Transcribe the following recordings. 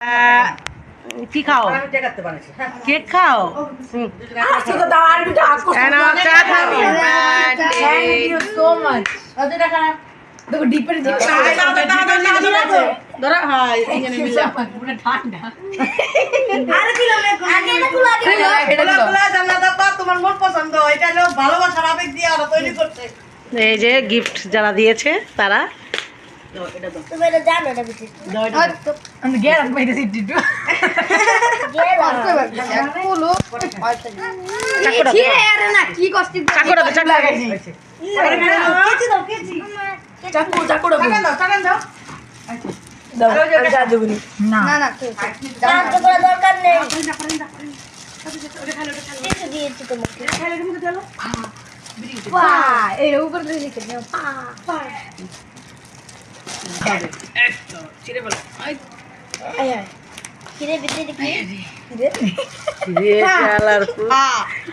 কি খাও? কেক খাও? এই যে গিফট যারা দিয়েছে তারা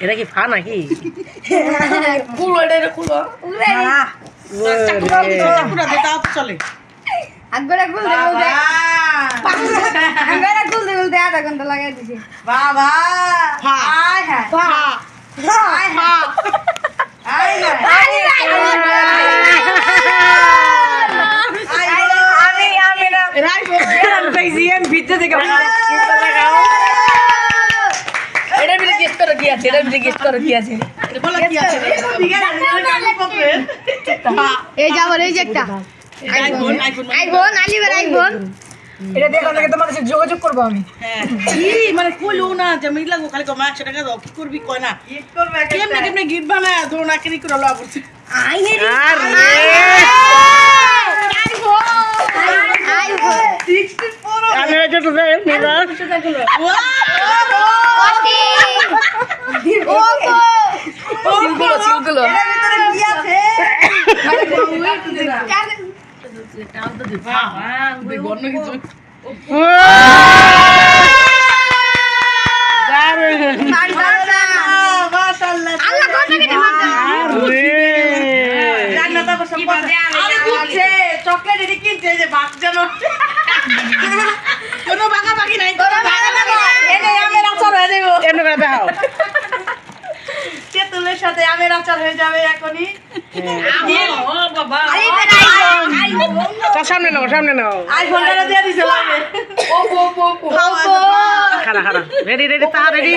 এটা কি ফা নাকি? চলে আধা ঘন্টা লাগাই দিছি। এই যাবার এই যে একটা আইফোন আলিবের আইফোন এটা দেখার লাগে তোমাদের সাথে যোগাযোগ করবো আমি। মানে কইলো না যে আমি লাগবো খালি কমা 100 টাকা দাও কি করবি কয় না কি করবে কেমনে কেমনে গিফট বানায় ধরো না কিনি করে লওয়া পড়ছে। আরে আইফোন 64 আমি এটা তো দেই নিবা সিলগুলো এর ভিতরে কি আছে? টান তো দিবা দুই বন্ন কিছু মাশাআল্লাহ আল্লাহ কত কেটে জান্নাত আবার সব আরে কিনছে চকলেট এটি কিনছে যে বাক জানো কোনো বাঁকা বাকি নাই এনে আমের আচার হয়ে যাবে এমন করে দাও তেঁতুলের সাথে আমের আচার হয়ে যাবে এখনই। ও বাবা আইফোন সামনে নাও আইফোনটা দিয়ে দিছে লাগে খারা রেডি তা রেডি